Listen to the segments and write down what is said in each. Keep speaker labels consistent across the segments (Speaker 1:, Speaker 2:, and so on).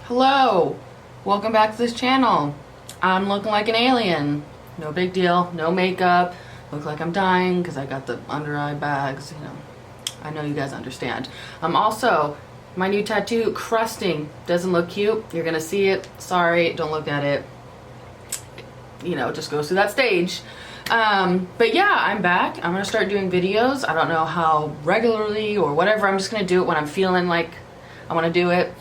Speaker 1: Hello, welcome back to this channel. I'm looking like an alien. No big deal, no makeup. Look like I'm dying because I got the under eye bags, you know. I know you guys understand. Also, my new tattoo, crusting, doesn't look cute. You're gonna see it. Sorry, don't look at it. You know, it just goes through that stage. But yeah, I'm back. I'm gonna start doing videos. I don't know how regularly or whatever. I'm just gonna do it when I'm feeling like I want to do it.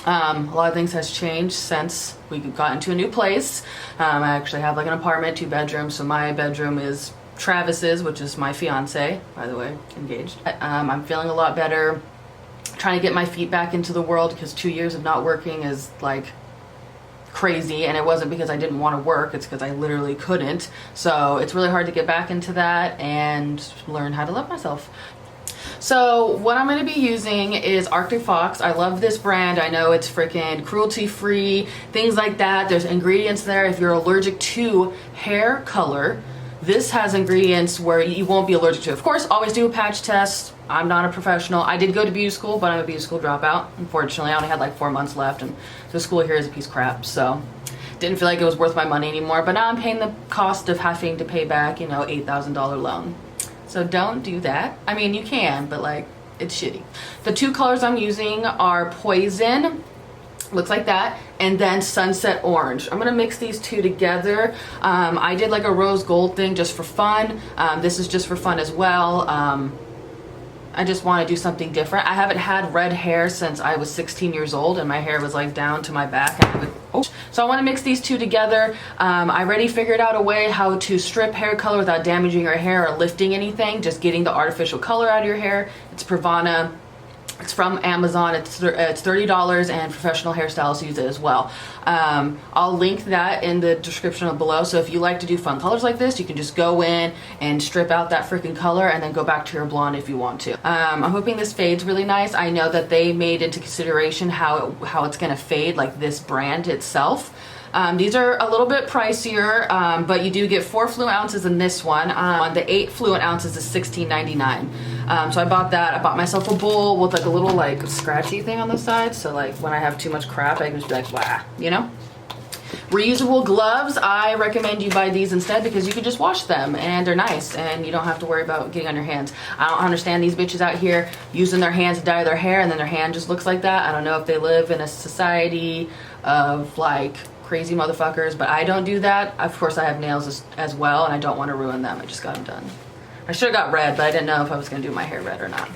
Speaker 1: A lot of things has changed since we got into a new place. I actually have like an apartment, 2 bedrooms. So my bedroom is Travis's, which is my fiance, by the way, engaged. I'm feeling a lot better. Trying to get my feet back into the world because 2 years of not working is like crazy, and it wasn't because I didn't want to work, it's because I literally couldn't. So it's really hard to get back into that and learn how to love myself. So what I'm going to be using is Arctic Fox. I love this brand. I know it's freaking cruelty free, things like that. There's ingredients there if you're allergic to hair color. This has ingredients where you won't be allergic to. Of course, always do a patch test. I'm not a professional. I did go to beauty school, but I'm a beauty school dropout. Unfortunately, I only had like 4 months left, and the school here is a piece of crap. So didn't feel like it was worth my money anymore. But now I'm paying the cost of having to pay back, you know, $8,000 loan. So don't do that. I mean, you can, but like, it's shitty. The 2 colors I'm using are Poison, looks like that, and then Sunset Orange. I'm gonna mix these 2 together. I did like a rose gold thing just for fun. This is just for fun as well. I just want to do something different. I haven't had red hair since I was 16 years old, and my hair was like down to my back. So I want to mix these 2 together. I already figured out a way how to strip hair color without damaging your hair or lifting anything, just getting the artificial color out of your hair. It's Pravana. It's from Amazon. It's $30, and professional hairstylists use it as well. I'll link that in the description below. So if you like to do fun colors like this, you can just go in and strip out that freaking color and then go back to your blonde if you want to. I'm hoping this fades really nice. I know that they made into consideration how it's gonna fade, like this brand itself. These are a little bit pricier, but you do get 4 fluent ounces in this one. The 8 fluent ounces is $16.99. So I bought that. I bought myself a bowl with like a little like scratchy thing on the side. So like when I have too much crap, I can just be like, blah, you know? Reusable gloves. I recommend you buy these instead because you can just wash them and they're nice and you don't have to worry about getting on your hands. I don't understand these bitches out here using their hands to dye their hair and then their hand just looks like that. I don't know if they live in a society of like crazy motherfuckers, but I don't do that. Of course I have nails as well, and I don't want to ruin them. I just got them done. I should have got red, but I didn't know if I was going to do my hair red or not.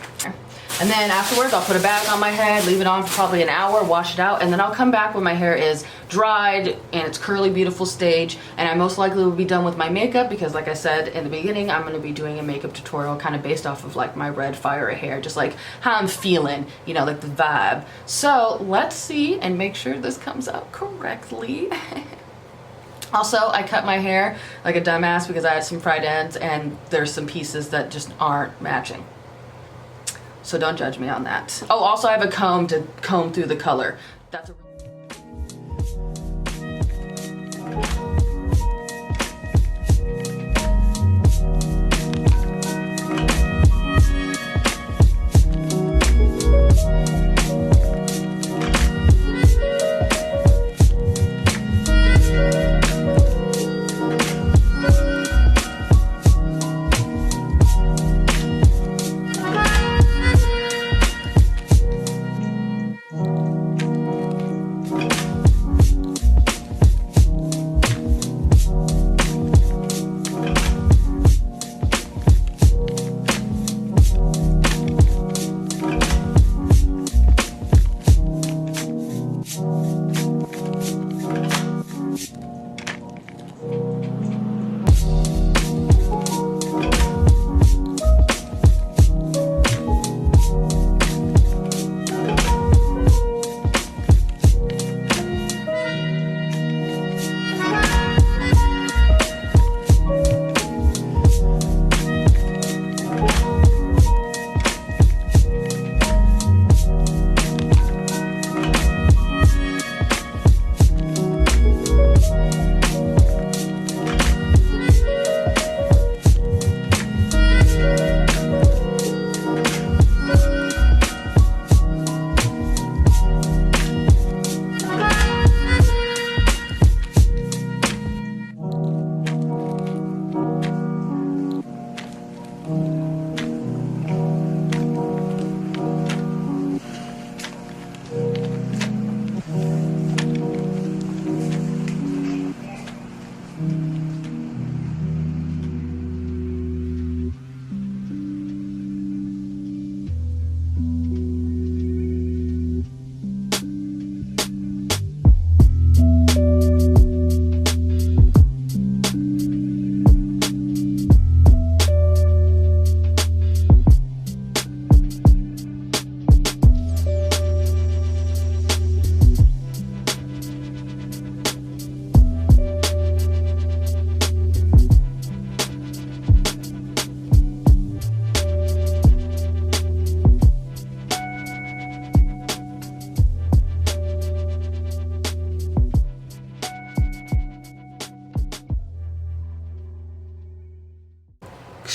Speaker 1: And then afterwards, I'll put a bag on my head, leave it on for probably an hour, wash it out, and then I'll come back when my hair is dried and it's curly, beautiful stage. And I most likely will be done with my makeup because, like I said in the beginning, I'm going to be doing a makeup tutorial kind of based off of like my red fiery hair, just like how I'm feeling, you know, like the vibe. So let's see and make sure this comes out correctly. Also, I cut my hair like a dumbass because I had some fried ends and there's some pieces that just aren't matching. So don't judge me on that. Oh, also I have a comb to comb through the color. That's a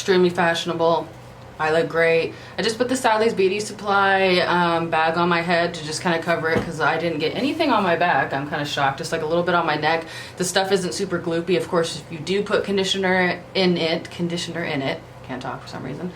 Speaker 1: extremely fashionable. I look great. I just put the Sally's Beauty Supply bag on my head to just kind of cover it because I didn't get anything on my back. I'm kind of shocked. Just like a little bit on my neck. The stuff isn't super gloopy. Of course, if you do put conditioner in it, can't talk for some reason,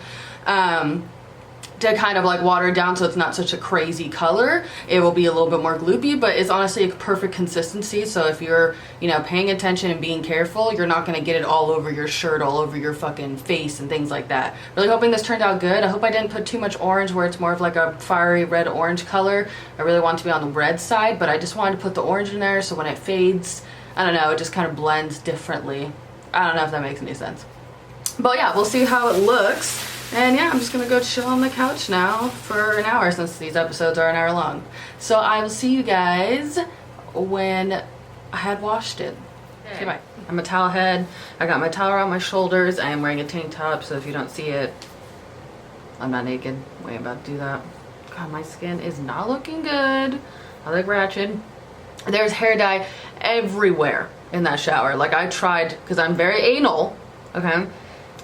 Speaker 1: to kind of like water it down so it's not such a crazy color, it will be a little bit more gloopy, but it's honestly a perfect consistency. So if you're, you know, paying attention and being careful, you're not going to get it all over your shirt, all over your fucking face and things like that. Really hoping this turned out good. I hope I didn't put too much orange where it's more of like a fiery red orange color. I really want it to be on the red side, but I just wanted to put the orange in there so when it fades, I don't know, it just kind of blends differently. I don't know if that makes any sense. But yeah, we'll see how it looks. And yeah, I'm just gonna go chill on the couch now for an hour since these episodes are an hour long. So I will see you guys when I had washed it. Okay, bye. I'm a towel head. I got my towel around my shoulders. I am wearing a tank top, so if you don't see it, I'm not naked. We ain't about to do that. God, my skin is not looking good. I look ratchet. There's hair dye everywhere in that shower. Like I tried, because I'm very anal, okay?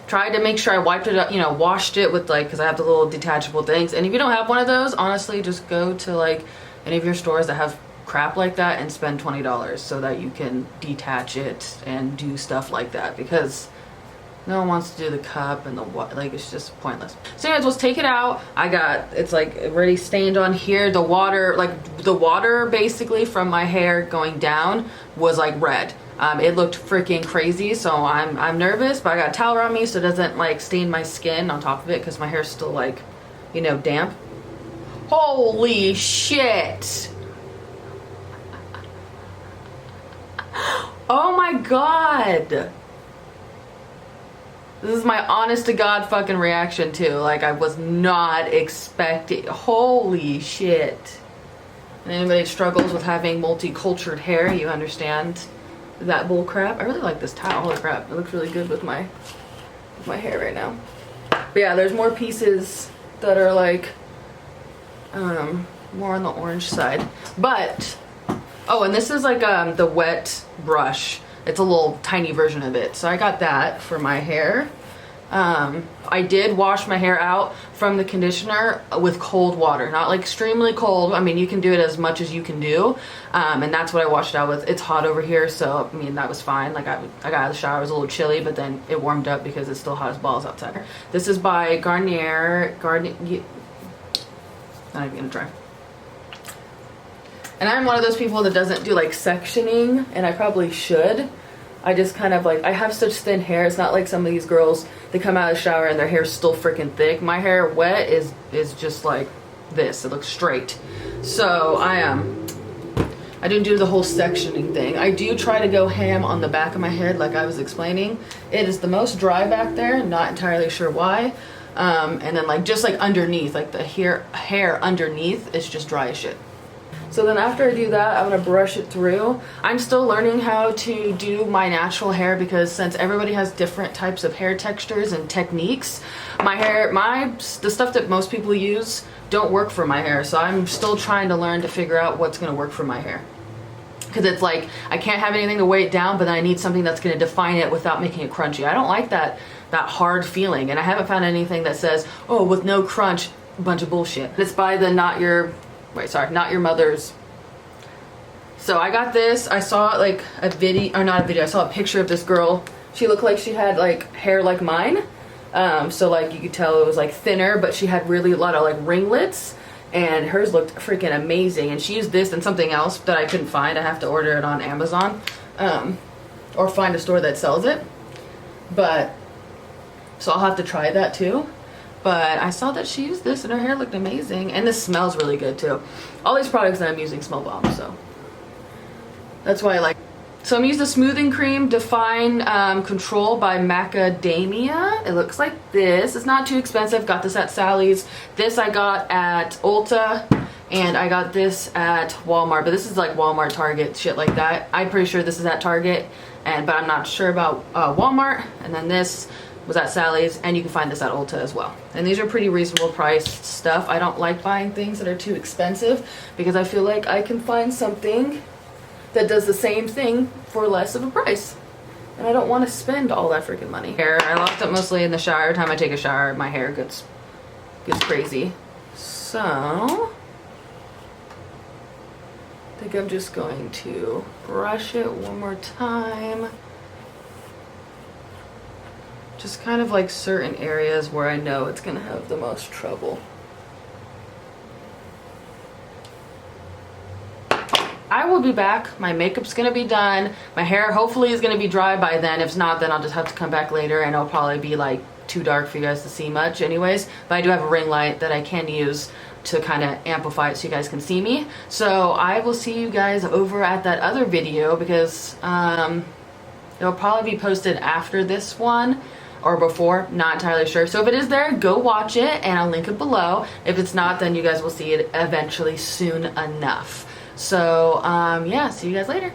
Speaker 1: Tried to make sure I wiped it up, you know, washed it with like, because I have the little detachable things. And if you don't have one of those, honestly, just go to like any of your stores that have crap like that and spend $20 so that you can detach it and do stuff like that, because no one wants to do the cup and the what, like it's just pointless. So anyways, let's take it out. It's like already stained on here. The water, like the water basically from my hair going down was like red. It looked freaking crazy, so I'm nervous, but I got a towel around me so it doesn't like stain my skin on top of it because my hair's still like, you know, damp. Holy shit! Oh my god! This is my honest to god fucking reaction too. Like I was not expecting. Holy shit! And anybody that struggles with having multicultured hair, you understand that bull crap. I really like this towel. Holy crap, it looks really good with my hair right now. But yeah, there's more pieces that are like more on the orange side. But oh, and this is like the wet brush. It's a little tiny version of it, so I got that for my hair. I did wash my hair out from the conditioner with cold water, not like extremely cold. I mean, you can do it as much as you can do, and that's what I washed it out with. It's hot over here, so I mean that was fine. Like I got out of the shower, it was a little chilly, but then it warmed up because it's still hot as balls outside. This is by Garnier. Not even gonna try. And I'm one of those people that doesn't do like sectioning, and I probably should. I just kind of like, I have such thin hair. It's not like some of these girls, they come out of the shower and their hair's still freaking thick. My hair wet is just like this. It looks straight. So I didn't do the whole sectioning thing. I do try to go ham on the back of my head like I was explaining. It is the most dry back there, not entirely sure why. And then like just like underneath, like the hair underneath is just dry as shit. So then after I do that, I'm gonna brush it through. I'm still learning how to do my natural hair because since everybody has different types of hair textures and techniques, the stuff that most people use don't work for my hair. So I'm still trying to learn to figure out what's gonna work for my hair. Because it's like, I can't have anything to weigh it down, but then I need something that's gonna define it without making it crunchy. I don't like that hard feeling, and I haven't found anything that says, oh, with no crunch, a bunch of bullshit. It's by the Not Your Mother's. So I got this. I saw like a video, or not a video, I saw a picture of this girl. She looked like she had like hair like mine. So like you could tell it was like thinner, but she had really a lot of like ringlets, and hers looked freaking amazing. And she used this and something else that I couldn't find. I have to order it on Amazon, or find a store that sells it. But so I'll have to try that too. But I saw that she used this and her hair looked amazing, and this smells really good too. All these products that I'm using smell bomb, so that's why I like. So I'm using the smoothing cream Define Control by Macadamia. It looks like this. It's not too expensive. Got this at Sally's. This I got at Ulta, and I got this at Walmart. But this is like Walmart, Target, shit like that. I'm pretty sure this is at Target, but I'm not sure about Walmart. And then this was at Sally's, and you can find this at Ulta as well. And these are pretty reasonable priced stuff. I don't like buying things that are too expensive because I feel like I can find something that does the same thing for less of a price. and I don't want to spend all that freaking money. Hair, I locked up mostly in the shower. Every time I take a shower, my hair gets crazy. So I think I'm just going to brush it one more time. Just kind of like certain areas where I know it's gonna have the most trouble. I will be back. My makeup's gonna be done. My hair hopefully is gonna be dry by then. If not, then I'll just have to come back later and it'll probably be like too dark for you guys to see much anyways. But I do have a ring light that I can use to kind of amplify it so you guys can see me. So I will see you guys over at that other video because it'll probably be posted after this one or before, not entirely sure. So if it is there, go watch it and I'll link it below. If it's not, then you guys will see it eventually soon enough. So yeah, see you guys later.